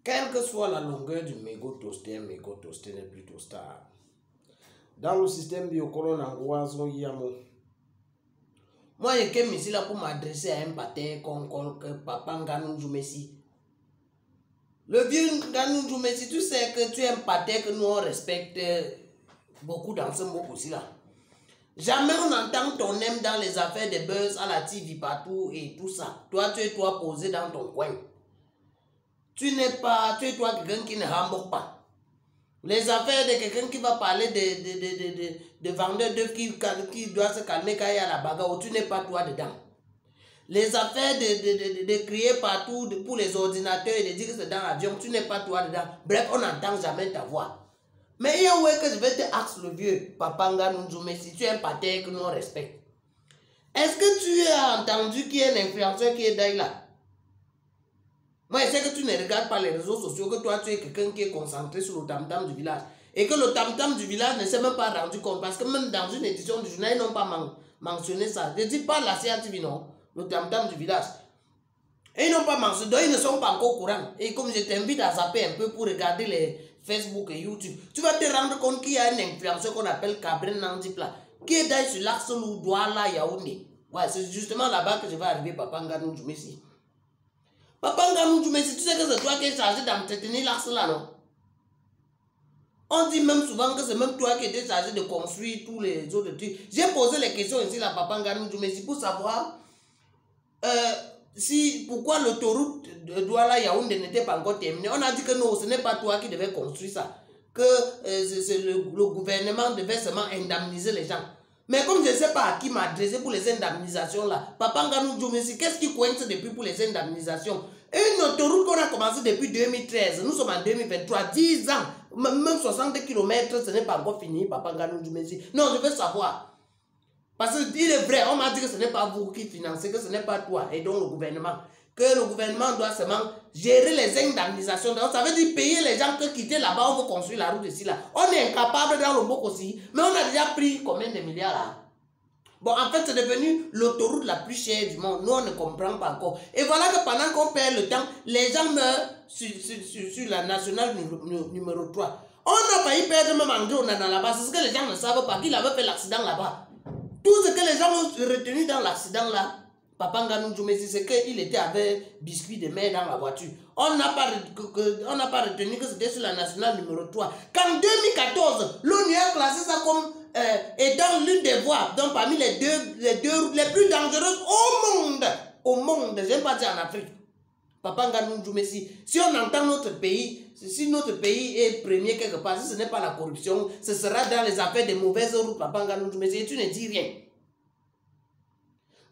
Quelle que soit la longueur du mégot toasté, un mégot toasté n'est plus toastable. Dans le système biocolon angoisse, moi, je suis ici là pour m'adresser à un pater que Papa Nganou Djoumessi. Le vieux Nganou Djoumessi, tu sais que tu es un pater que nous on respecte beaucoup dans ce mot aussi là. Jamais on entend ton aime dans les affaires de buzz à la TV partout et tout ça. Toi, tu es toi posé dans ton coin. Tu es toi quelqu'un qui ne rembourse pas. Les affaires de quelqu'un qui va parler de vendeurs d'œufs qui doit se calmer quand il y a la bagarre, tu n'es pas toi dedans. Les affaires de crier partout pour les ordinateurs et de dire que c'est dans l'avion, tu n'es pas toi dedans. Bref, on n'entend jamais ta voix. Mais il y a un way que je vais te axe le vieux, Papa Nganou Djoumessi, tu es un pater que nous on respecte. Est-ce que tu as entendu qu'il y a un influenceur qui est là? Moi, je sais que tu ne regardes pas les réseaux sociaux, que toi, tu es quelqu'un qui est concentré sur le tam-tam du village. Et que le tam-tam du village ne s'est même pas rendu compte. Parce que même dans une édition du journal, ils n'ont pas mentionné ça. Je ne dis pas la CATV, non. Le tam-tam du village. Et ils n'ont pas mentionné. Donc, ils ne sont pas encore au courant. Et comme je t'invite à zapper un peu pour regarder les Facebook et YouTube, tu vas te rendre compte qu'il y a un influenceur qu'on appelle Cabrin Nandipla, qui est d'ailleurs sur l'axe Douala Yaoundé. Ouais, c'est justement là-bas que je vais arriver, Papa Nganou Djoumessi. Papa Nganou Djoumessi, tu sais que c'est toi qui es chargé d'entretenir l'axe là, non? On dit même souvent que c'est même toi qui étais chargé de construire tous les autres trucs. J'ai posé les questions ici à Papa Nganou Djoumessi pour savoir pourquoi l'autoroute de Douala Yaoundé n'était pas encore terminée. On a dit que non, ce n'est pas toi qui devais construire ça. Que le gouvernement devait seulement indemniser les gens. Mais comme je ne sais pas à qui m'adresser pour les indemnisations là, Papa Nganou Djoumessi, qu'est-ce qui coince depuis pour les indemnisations? Une autoroute qu'on a commencé depuis 2013, nous sommes en 2023, 10 ans, même 60 km, ce n'est pas encore fini, Papa Nganou Djoumessi. Non, je veux savoir. Parce qu'il est vrai, on m'a dit que ce n'est pas vous qui financez, que ce n'est pas toi, et donc le gouvernement. Que le gouvernement doit seulement gérer les indemnisations. Donc, ça veut dire payer les gens que quitter là-bas, on veut construire la route ici là. On est incapable dans le Boko aussi, mais on a déjà pris combien de milliards là? Bon, en fait, c'est devenu l'autoroute la plus chère du monde. Nous, on ne comprend pas encore. Et voilà que pendant qu'on perd le temps, les gens meurent sur la nationale numéro 3. On a failli perdre même en gros là-bas. C'est ce que les gens ne savent pas, qu'il avait fait l'accident là-bas. Tout ce que les gens ont retenu dans l'accident là, Papa Nganou Djoumessi, c'est qu'il était avec biscuit de mer dans la voiture. On n'a pas retenu que c'était sur la nationale numéro 3. Qu'en 2014, l'ONU a classé ça comme étant l'une des voies, donc parmi les deux routes les plus dangereuses au monde. Au monde, je n'aime pas dire en Afrique. Papa Nganou Djoumessi, si on entend notre pays, si notre pays est premier quelque part, si ce n'est pas la corruption, ce sera dans les affaires de mauvaises routes, Papa Nganou Djoumessi, et tu ne dis rien.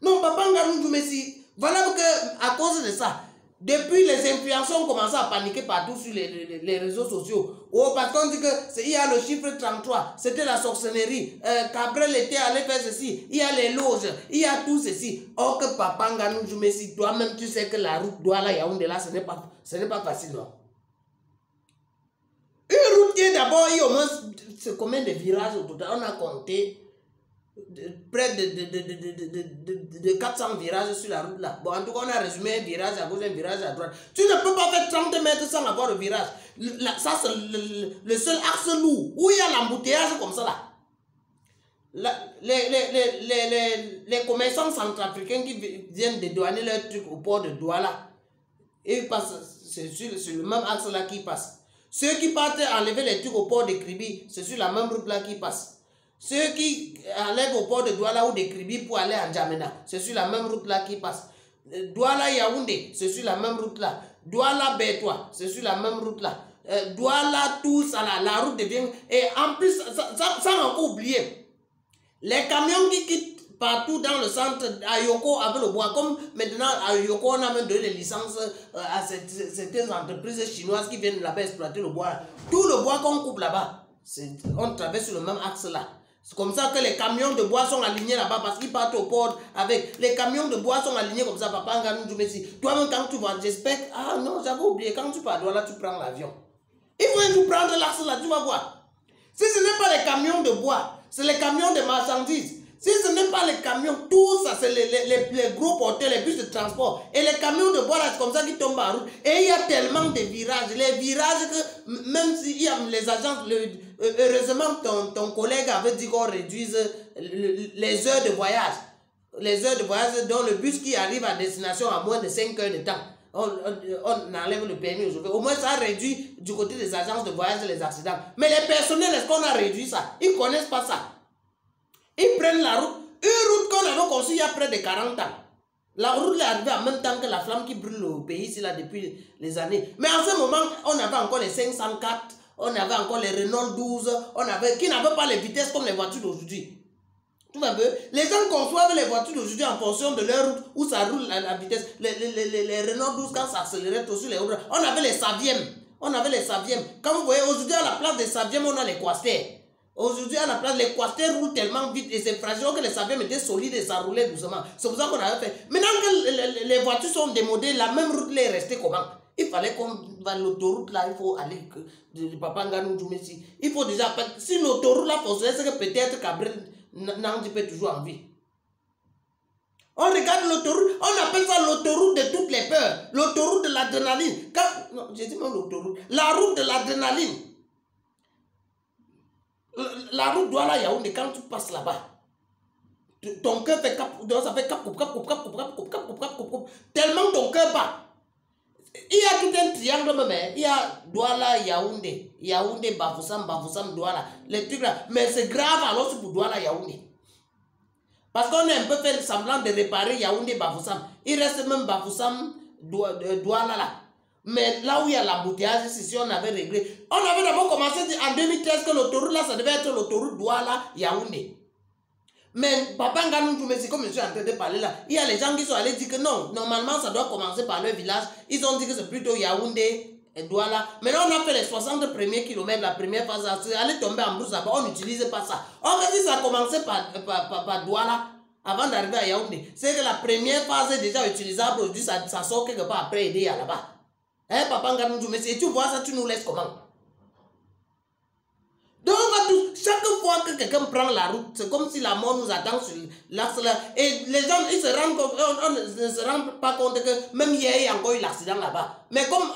Non, Papa Nganou Djoumessi, voilà que à cause de ça, depuis les influenceurs ont commencé à paniquer partout sur les réseaux sociaux. Oh, parce qu'on dit que il y a le chiffre 33, c'était la sorcellerie. Cabrel était allé faire ceci, il y a les loges, il y a tout ceci. Or que Papa Nganou Djoumessi, toi-même tu sais que la route Douala Yaoundé là, ce n'est pas facile, non? Une route qui est d'abord, il y a au moins combien de virages au total? On a compté près de 400 virages sur la route là. Bon, en tout cas, on a résumé un virage à gauche, un virage à droite. Tu ne peux pas faire 30 mètres sans avoir le virage. Ça, c'est le seul axe lourd où il y a l'embouteillage comme ça là. Les commerçants centrafricains qui viennent de douaner leur truc au port de Douala, ils passent, c'est sur le même axe là qu'ils passent. Ceux qui partent enlever les trucs au port de Kribi, c'est sur la même route là qu'ils passent. Ceux qui enlèvent au port de Douala ou de Kribi pour aller à N'Djamena, c'est sur la même route là qu'ils passent. Douala Yaoundé, c'est sur la même route là. Douala Bétois, c'est sur la même route là. Douala, tout ça là, la route devient... Et en plus, ça encore oublier, les camions qui quittent partout dans le centre, à Yoko avec le bois, comme maintenant à Yoko on a même donné les licences à certaines entreprises chinoises qui viennent là-bas exploiter le bois. Tout le bois qu'on coupe là-bas, on traverse sur le même axe là. C'est comme ça que les camions de bois sont alignés là-bas parce qu'ils partent au port avec... Les camions de bois sont alignés comme ça, Papa Nganou Djoumessi. Toi-même quand tu vois, j'espère... Ah non, j'avais oublié, quand tu pars à Douala, tu prends l'avion. Il faut nous prendre l'axe là, tu vas voir. Si ce n'est pas les camions de bois, c'est les camions de marchandises. Si ce n'est pas les camions, tout ça, c'est les gros porteurs, les bus de transport. Et les camions de bois, c'est comme ça qu'ils tombent en route. Et il y a tellement de virages. Les virages que même s'il y a les agences, heureusement ton collègue avait dit qu'on réduise les heures de voyage. Les heures de voyage dans le bus qui arrive à destination à moins de 5 heures de temps. On enlève le permis aujourd'hui. Au moins, ça réduit du côté des agences de voyage les accidents. Mais les personnels, est-ce qu'on a réduit ça? Ils ne connaissent pas ça. Ils prennent la route. Une route qu'on avait conçue il y a près de 40 ans. La route est arrivée en même temps que la flamme qui brûle au pays ici là depuis les années. Mais en ce moment, on avait encore les 504, on avait encore les Renault 12, qui n'avaient pas les vitesses comme les voitures d'aujourd'hui. Tu vois un peu? Les gens conçoivent les voitures d'aujourd'hui en fonction de leur route où ça roule à la vitesse. Les Renault 12, quand ça accélérait trop sur les routes, on avait les Savièmes. Quand vous voyez, aujourd'hui, à la place des Savièmes, on a les Quaster. Aujourd'hui, à la place, les Quaster roulent tellement vite et c'est fragile que les Savièmes étaient solides et ça roulait doucement. C'est pour ça qu'on avait fait. Maintenant que les voitures sont démodées, la même route est restée comment? Il fallait qu'on va l'autoroute là, il faut aller de Papa Nganou Djoumessi. Il faut déjà, si l'autoroute là fonctionnait, c'est que peut-être Cabrel Nandi peut toujours en vie. On regarde l'autoroute, on appelle ça l'autoroute de toutes les peurs, l'autoroute de l'adrénaline. Non, j'ai dit même l'autoroute, la route de l'adrénaline. La route Douala Yaoundé, quand tu passes là-bas, ton cœur fait cap, ça fait cap, tellement ton cœur bat. Il y a tout un triangle même, il y a Douala Yaoundé, Yaoundé, Bafoussam, Douala, les trucs là. Mais c'est grave alors c'est pour Douala Yaoundé. Parce qu'on a un peu fait semblant de réparer Yaoundé, Bafoussam. Il reste même Bafoussam, Douala là. Mais là où il y a l'embouteillage, si on avait réglé. On avait d'abord commencé en 2013 que l'autoroute là, ça devait être l'autoroute Douala Yaoundé. Mais Papa Nganou Djoumessi, comme je suis en train de parler là, il y a les gens qui sont allés dire que non, normalement ça doit commencer par leur village. Ils ont dit que c'est plutôt Yaoundé et Douala. Maintenant on a fait les 60 premiers kilomètres, la première phase, aller tomber en brousse là-bas, on n'utilise pas ça. Or si ça a commencé par Douala, avant d'arriver à Yaoundé, c'est que la première phase est déjà utilisable aujourd'hui, ça sort quelque part après aider à là-bas. Hein, Papa Nganou Djoumessi, et tu vois ça, tu nous laisses comment? Donc, chaque fois que quelqu'un prend la route, c'est comme si la mort nous attend sur l'axe là. Et les gens, ils se rendent compte, on ne se rend pas compte que même hier, il y a encore eu l'accident là-bas. Mais comme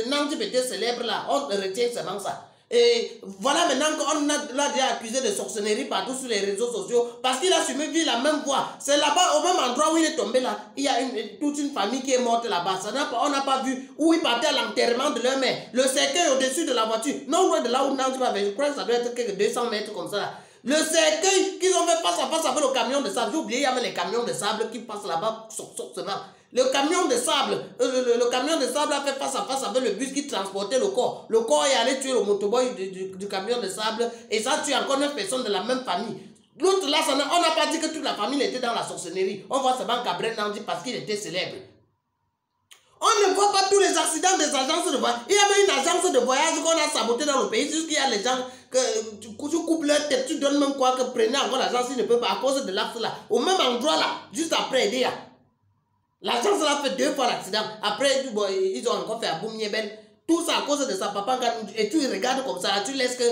Nandi était célèbre là, on retient seulement ça. Et voilà maintenant qu'on l'a déjà accusé de sorcellerie partout sur les réseaux sociaux parce qu'il a suivi la même voie. C'est là-bas, au même endroit où il est tombé là, il y a toute une famille qui est morte là-bas. On n'a pas vu où ils partaient à l'enterrement de leur mère. Le cercueil au-dessus de la voiture. Non loin de là où Nandi va, je crois que ça doit être quelques 200 mètres comme ça là. Le cercueil qu'ils ont fait face à face avec le camion de sable. J'ai oublié, il y avait les camions de sable qui passent là-bas seulement. Le camion de sable, a fait face à face avec le bus qui transportait le corps. Le corps est allé tuer le motoboy du camion de sable et ça tue encore 9 personnes de la même famille. L'autre là, on n'a pas dit que toute la famille était dans la sorcellerie. On voit seulement Cabrel Nandi parce qu'il était célèbre. On ne voit pas tous les accidents des agences de voyage. Il y avait une agence de voyage qu'on a sabotée dans le pays. Juste qu'il y a les gens que tu coupes leur tête, tu donnes même quoi que prenez encore l'agence, ils ne peuvent pas à cause de l'acte là. Au même endroit là, juste après aider. L'agence a fait 2 fois l'accident. Après, bon, ils ont encore fait à Boum-Niébel. Tout ça à cause de sa papa. Et tu regardes comme ça, tu laisses que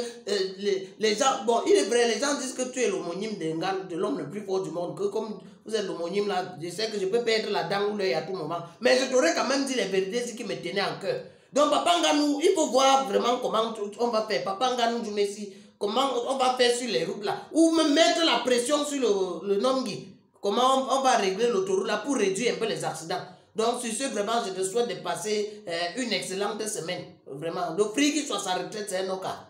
les gens... Bon, il est vrai, les gens disent que tu es l'homonyme de l'homme le plus fort du monde. Que comme vous êtes l'homonyme là, je sais que je peux perdre la dent ou l'œil à tout moment. Mais je t'aurais quand même dit les vérités qui me tenaient en cœur. Donc Papa Nganou, il faut voir vraiment comment on va faire. Papa Nganou Djoumessi, comment on va faire sur les routes là. Ou me mettre la pression sur le Nomgui. Comment on va régler l'autoroute là pour réduire un peu les accidents. Donc sur ce, vraiment, je te souhaite de passer une excellente semaine. Vraiment, le prix qui soit sa retraite, c'est un autre cas.